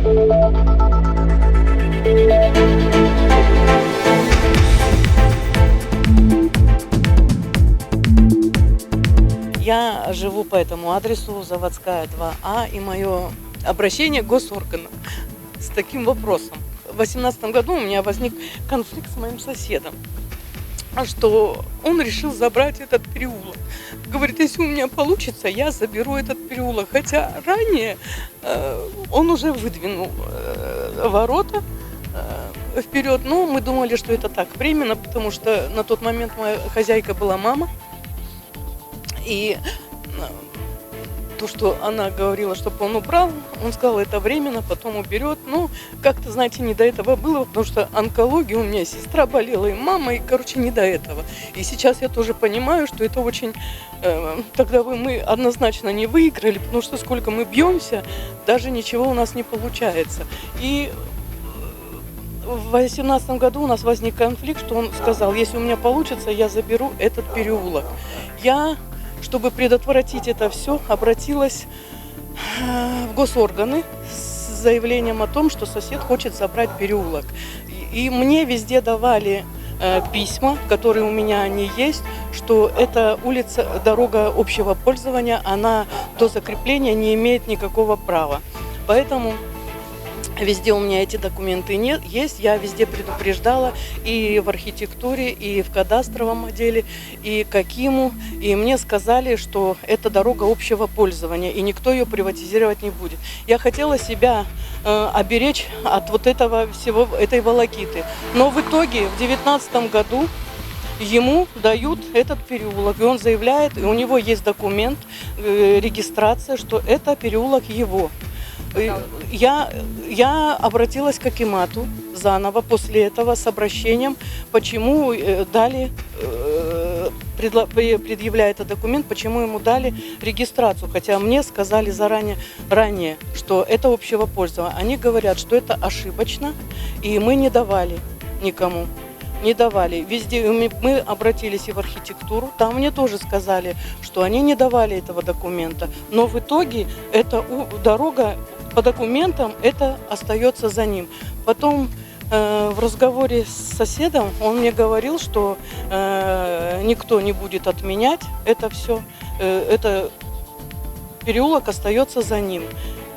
Я живу по этому адресу, Заводская, 2А, и мое обращение к госорганам с таким вопросом. В 2018 году у меня возник конфликт с моим соседом, что он решил забрать этот переулок. Говорит, если у меня получится, я заберу этот переулок. Хотя ранее он уже выдвинул ворота вперед, но мы думали, что это так временно, потому что на тот момент моя хозяйка была мама. И то, что она говорила, чтобы он убрал, он сказал, это временно, потом уберет. Ну, как-то, знаете, не до этого было, потому что онкология, у меня сестра болела, и мама, и, короче, не до этого. И сейчас я тоже понимаю, что это очень... Тогда мы однозначно не выиграли, потому что сколько мы бьемся, даже ничего у нас не получается. И в 2018 году у нас возник конфликт, что он сказал, если у меня получится, я заберу этот переулок. Я... Чтобы предотвратить это все, обратилась в госорганы с заявлением о том, что сосед хочет забрать переулок. И мне везде давали письма, которые у меня они есть, что эта улица, дорога общего пользования, она до закрепления не имеет никакого права. Поэтому везде у меня эти документы есть, я везде предупреждала и в архитектуре, и в кадастровом отделе, и к Акиму, и мне сказали, что это дорога общего пользования, и никто ее приватизировать не будет. Я хотела себя оберечь от вот этого всего, этой волокиты, но в итоге в 2019 году ему дают этот переулок, и он заявляет, и у него есть документ, регистрация, что это переулок его. Я обратилась к акимату заново после этого с обращением, почему дали, предъявляя этот документ, почему ему дали регистрацию, хотя мне сказали ранее, что это общего пользования. Они говорят, что это ошибочно, и мы не давали никому. Не давали. Везде мы обратились и в архитектуру, там мне тоже сказали, что они не давали этого документа. Но в итоге эта дорога по документам это остается за ним. Потом в разговоре с соседом он мне говорил, что никто не будет отменять это все, это переулок остается за ним.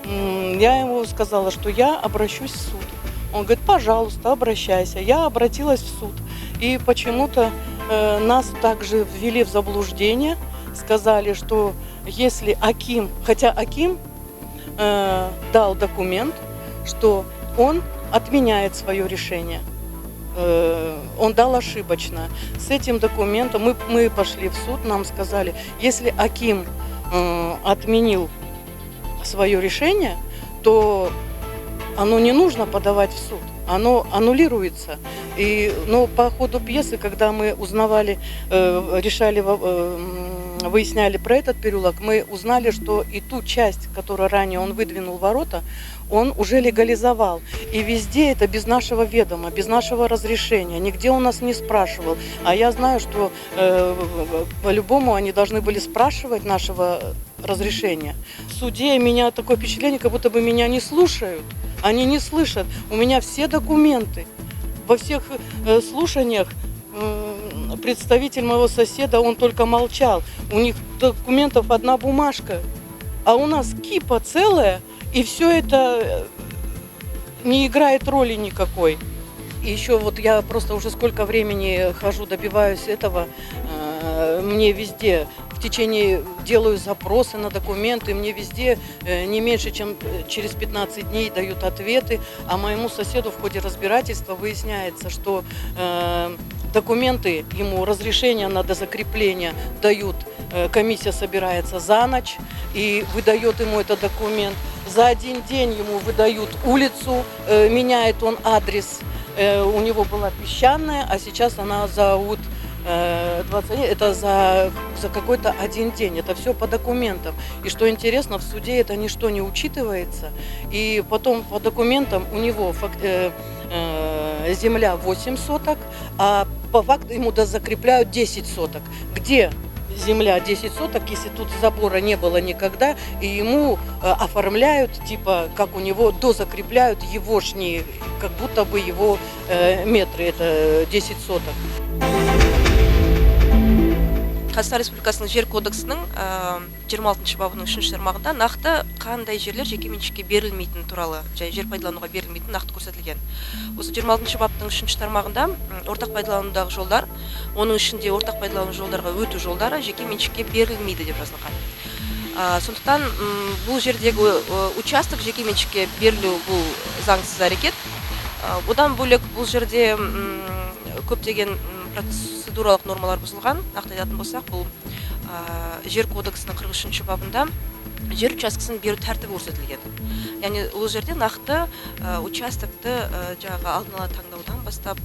Я ему сказала, что я обращусь в суд. Он говорит, пожалуйста, обращайся. Я обратилась в суд. И почему-то нас также ввели в заблуждение. Сказали, что если Аким, хотя Аким дал документ, что он отменяет свое решение. Он дал ошибочно. С этим документом мы пошли в суд, нам сказали, если Аким отменил свое решение, то оно не нужно подавать в суд, оно аннулируется. Но по ходу пьесы, когда мы узнавали, выясняли про этот переулок, мы узнали, что и ту часть, которую ранее он выдвинул ворота, он уже легализовал. И везде это без нашего ведома, без нашего разрешения, нигде он нас не спрашивал. А я знаю, что по-любому они должны были спрашивать нашего разрешения. В суде меня такое впечатление, как будто бы меня не слушают. Они не слышат. У меня все документы. Во всех слушаниях представитель моего соседа, он только молчал. У них документов одна бумажка, а у нас кипа целая, и все это не играет роли никакой. И еще вот я просто уже сколько времени хожу, добиваюсь этого, мне везде в течение делаю запросы на документы, мне везде не меньше, чем через 15 дней дают ответы, а моему соседу в ходе разбирательства выясняется, что документы ему, разрешение на дозакрепление дают, комиссия собирается за ночь и выдает ему этот документ. За один день ему выдают улицу, меняет он адрес, у него была Песчаная, а сейчас она зовут 20, это за какой-то один день, это все по документам. И что интересно, в суде это ничто не учитывается, и потом по документам у него земля 8 соток, а по факту ему дозакрепляют 10 соток. Где земля 10 соток, если тут забора не было никогда, и ему оформляют, типа, как у него, дозакрепляют егошние, как будто бы его метры, это 10 соток. Қазақстан Республикасының жер кодексінің 26 бабының 3 тармағында нақты қандай жерлер жеке меншікке берілмейтін туралы, жер пайдалануға берілмейтін нақты көрсетілген. Осы 26 баптың 3 тармағында ортақ пайдаланудағы жолдар, оның ішінде ортақ пайдалану жолдарға өту жолдары жеке меншікке берілмейді деп жазылған. Сондықтан бұл жердегі участок жеке меншікке берілу бұл заңсыз әрекет. Одан бөлек бұл жерде көптеген процедуралық нормалар бұзылған. Нақты айтатын болсақ, бұл жер кодексінің 43 бабында жер учаскесін беру тәртібі көрсетілген. Яғни ол жерде нақты участокты жаңағы алдын ала таңдаудан бастап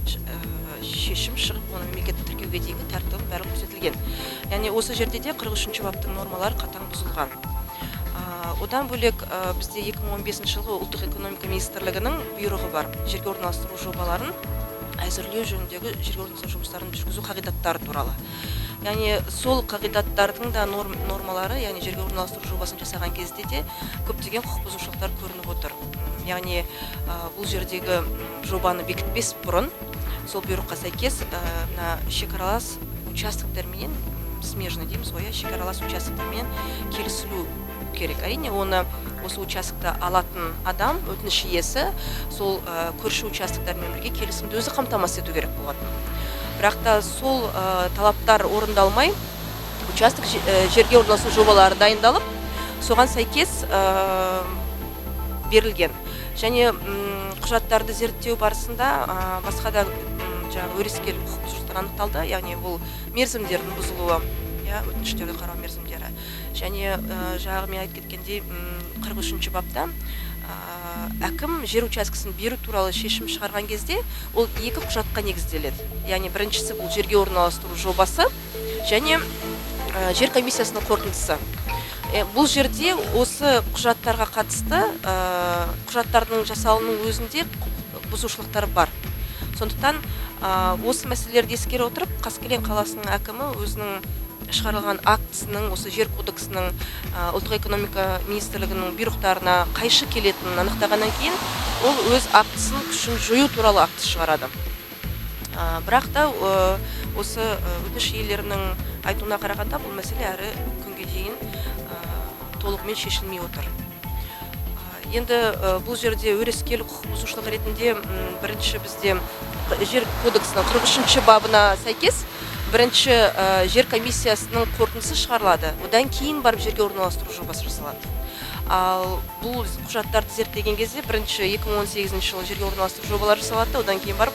шешім шығып, оны мемлекеттік тіркеуге дейінгі тәртібі бәрі көрсетілген. Яғни осы жерде де 43 баптың нормалары қатаң бұзылған. Одан бөлек бізде 2015 жылғы ұлттық экономика министрлігінің бұйрығы бар. Жерге орналастыру жобаларын әзірлеу жөніндегі жерге орналастыру жұмыстарын жүргізу қағидаттары туралы. Яғни сол қағидаттардың да нормалары, яғни жерге орналастыру жобасын жасаған кезде де көптеген құқық бұзушылықтар көрініп отыр. Яғни бұл жердегі жобаны бекітпес бұрын сол бұйрыққа сәйкес шекаралас участоктермен, смежный дейміз ғой, шекаралас участоктермен келісілу керек. Әрине, оны осы участокты алатын адам, өтініш иесі, сол көрші участоктармен бірге келісімді өзі қамтамасыз ету керек болатын. Бірақ та сол талаптар орындалмай, участок жерге орналасу жобалары дайындалып, соған сәйкес берілген. Және құжаттарды зерттеу барысында басқа да өрескел құқық бұзушылықтар анықталды. Яғни бұл мерзімдердің бұзылуы, өтініштерді қарау мерзімдері. Және жаңағы мен айтып кеткендей 43 бапта әкім жер учаскесін беру туралы шешім шығарған кезде ол екі құжатқа негізделеді. Яғни біріншісі бұл жерге орналастыру жобасы және жер комиссиясының қорытындысы. Бұл жерде осы құжаттарға қатысты құжаттардың жасалуының өзінде бұзушылықтар бар. Сондықтан осы мәселелерді ескере отырып, Қаскелең қаласының әкімі өзінің шығарылған актісінің, осы жер кодексінің ұлттық экономика министрлігінің бұйрықтарына қайшы келетінін анықтағаннан кейін, ол өз актісін күшін жою туралы акт шығарады. Бірақ та осы өтініш иелерінің айтуына қарағанда бұл мәселе әрі күнге дейін толығымен шешілмей отыр. Енді бұл жерде өрескел құқық бұзушылық ретінде бірінші бізде жер кодексінің 43 бабына сәйкес бірінші жер комиссиясының қорытындысы шығарылады. Одан кейін барып жерге орналастыру жобасы жасалады. Ал бұл құжаттарды зерттеген кезде бірінші 2018 жылы жерге орналастыру жобалары жасалады, одан кейін барып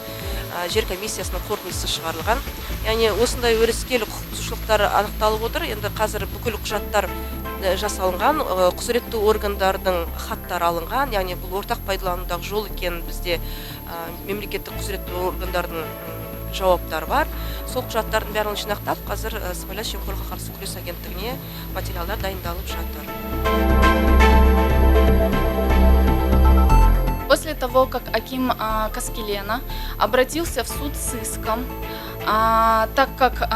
жер комиссиясының қорытындысы шығарылған. Яғни осындай өрескел құқық бұзушылықтар анықталып отыр. Енді қазір бүкіл құжаттар жасалынған, құзыретті органдардың хаттары алынған, яғни бұл ортақ пайдаланудағы жол екен бізде мемлекеттік құзыретті органдардың жауаптар бар. Сол құжаттардың бәрін жинақтап, қазір сыбайлас жемқорлыққа қарсы күрес агенттігіне материалдар дайындалып жатыр. После того, как аким Каскелена обратился в суд с иском, так как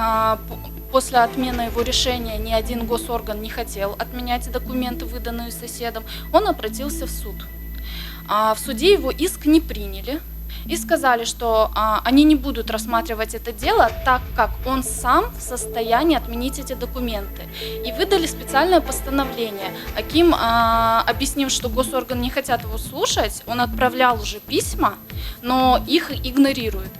после отмены его решения ни один госорган не хотел отменять документы, выданные соседом, он обратился в суд. В суде его иск не приняли и сказали, что они не будут рассматривать это дело, так как он сам в состоянии отменить эти документы. И выдали специальное постановление. Аким, объяснив, что госорганы не хотят его слушать, он отправлял уже письма, но их игнорируют.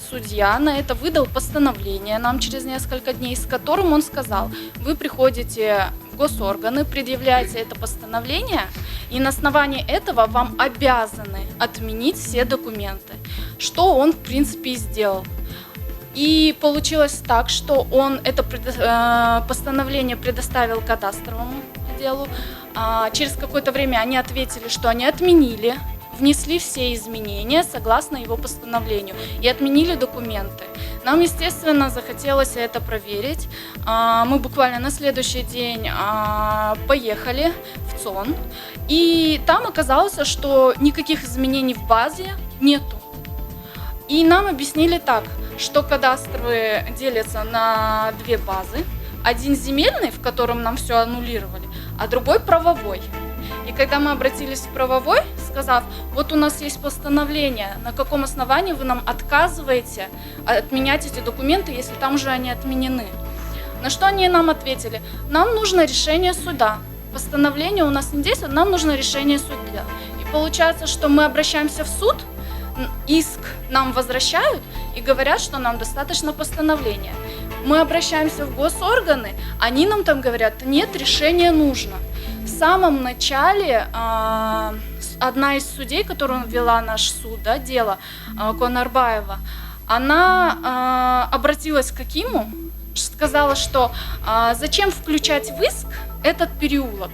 Судья на это выдал постановление нам через несколько дней, с которым он сказал: вы приходите в госорганы, предъявляете это постановление, и на основании этого вам обязаны отменить все документы. Что он, в принципе, и сделал. И получилось так, что он это постановление предоставил кадастровому отделу. Через какое-то время они ответили, что они отменили, внесли все изменения согласно его постановлению и отменили документы. Нам, естественно, захотелось это проверить. Мы буквально на следующий день поехали в ЦОН, и там оказалось, что никаких изменений в базе нету. И нам объяснили так, что кадастровые делятся на две базы. один земельный, в котором нам все аннулировали, а другой правовой. И когда мы обратились в правовой, сказав, вот у нас есть постановление, на каком основании вы нам отказываете отменять эти документы, если там уже они отменены. На что они нам ответили, нам нужно решение суда. Постановление у нас не действует, нам нужно решение суда. И получается, что мы обращаемся в суд, иск нам возвращают и говорят, что нам достаточно постановления. Мы обращаемся в госорганы, они нам там говорят, нет, решение нужно. В самом начале одна из судей, которую вела наш суд, да, дело Конарбаева, она обратилась к Акиму, сказала, что зачем включать в иск этот переулок,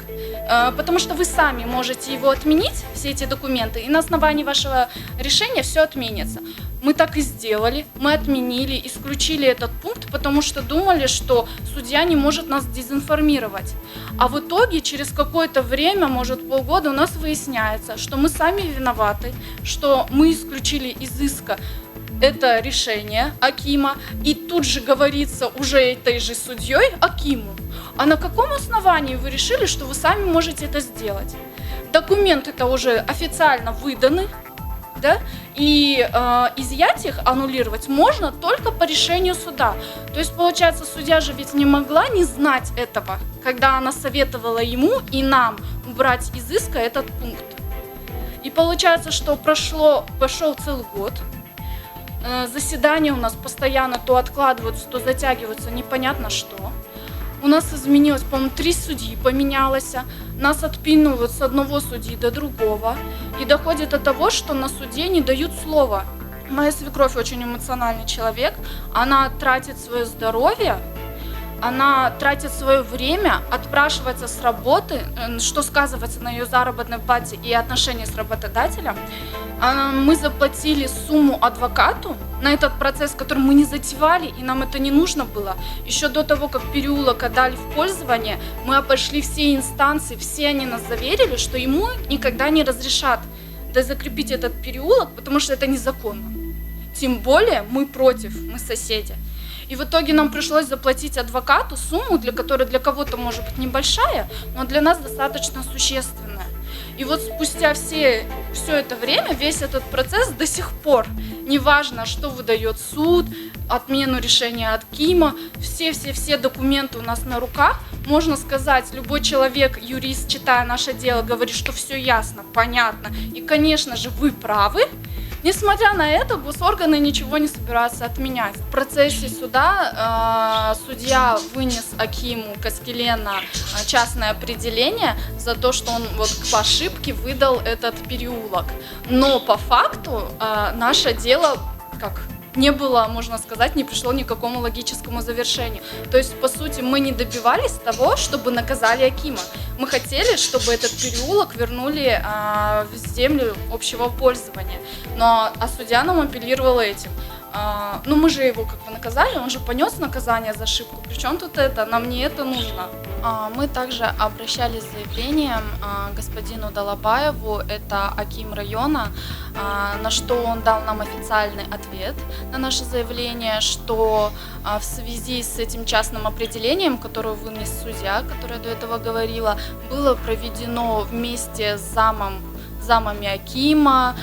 потому что вы сами можете его отменить, все эти документы, и на основании вашего решения все отменится. Мы так и сделали, мы отменили, исключили этот пункт, потому что думали, что судья не может нас дезинформировать. А в итоге через какое-то время, может полгода, у нас выясняется, что мы сами виноваты, что мы исключили из иска это решение Акима, и тут же говорится уже этой же судьей Акиму, а на каком основании вы решили, что вы сами можете это сделать? Документы-то уже официально выданы, да? И изъять их, аннулировать можно только по решению суда. То есть, получается, судья же ведь не могла не знать этого, когда она советовала ему и нам убрать из иска этот пункт. И получается, что пошел целый год, заседания у нас постоянно то откладываются, то затягиваются, непонятно что. У нас изменилось, по-моему, 3 судьи поменялось, нас отпинывают с одного судьи до другого. И доходит до того, что на суде не дают слова. Моя свекровь очень эмоциональный человек, она тратит свое здоровье, она тратит свое время, отпрашивается с работы, что сказывается на ее заработной плате и отношении с работодателем. Мы заплатили сумму адвокату на этот процесс, который мы не затевали, и нам это не нужно было. Еще до того, как переулок отдали в пользование, мы обошли все инстанции, все они нас заверили, что ему никогда не разрешат закрепить этот переулок, потому что это незаконно. Тем более мы против, мы соседи. И в итоге нам пришлось заплатить адвокату сумму, которой для кого-то может быть небольшая, но для нас достаточно существенная. И вот спустя все это время, весь этот процесс до сих пор, неважно, что выдает суд, отмену решения от Акима, все документы у нас на руках, можно сказать, любой человек, юрист, читая наше дело, говорит, что все ясно, понятно, и, конечно же, вы правы. Несмотря на это, госорганы ничего не собираются отменять. В процессе суда судья вынес Акиму Каскелена частное определение за то, что он вот по ошибке выдал этот переулок. Но по факту наше дело не было, можно сказать, не пришло ни к какому логическому завершению. То есть, по сути, мы не добивались того, чтобы наказали Акима. Мы хотели, чтобы этот переулок вернули в землю общего пользования. А судья нам апеллировал этим. Мы же его наказали, он же понес наказание за ошибку. Причем тут это? Нам не это нужно. Мы также обращались с заявлением господину Далабаеву, это Аким района, на что он дал нам официальный ответ на наше заявление, что в связи с этим частным определением, которое вынес судья, которое я до этого говорила, было проведено вместе с замами Акима,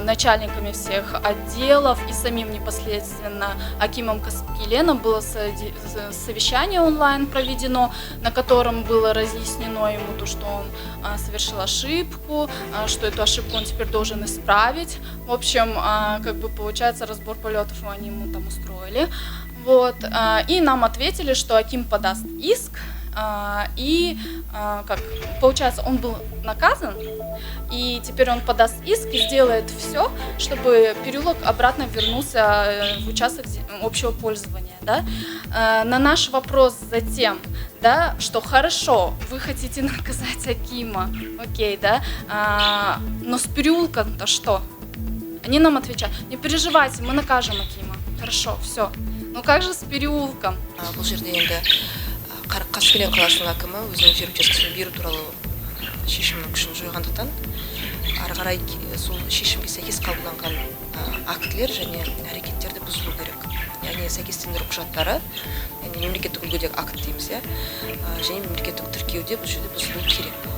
начальниками всех отделов и самим непосредственно Акимом Каскеленом было совещание онлайн проведено, на котором было разъяснено ему то, что он совершил ошибку, что эту ошибку он теперь должен исправить. В общем, получается, разбор полетов они ему там устроили. И нам ответили, что Аким подаст иск. Получается, он был наказан, и теперь он подаст иск и сделает все, чтобы переулок обратно вернулся в участок общего пользования. Да? На наш вопрос затем, да, что хорошо, вы хотите наказать Акима, окей, да, но с переулком-то что? Они нам отвечают, не переживайте, мы накажем Акима, хорошо, все. Но как же с переулком? Каскелен қаласының әкімі өзінің жер учаскесін беру туралы шешімнің күшін жойғандықтан, ары қарай сол шешімге сәйкес қабылданған актілер және әрекеттерді бұзылу керек. яғни сәйкестендіру құжаттары, яғни мемлекеттік үлгідегі акт дейміз, және мемлекеттік тіркеуде бұл жерде бұзылуы керек.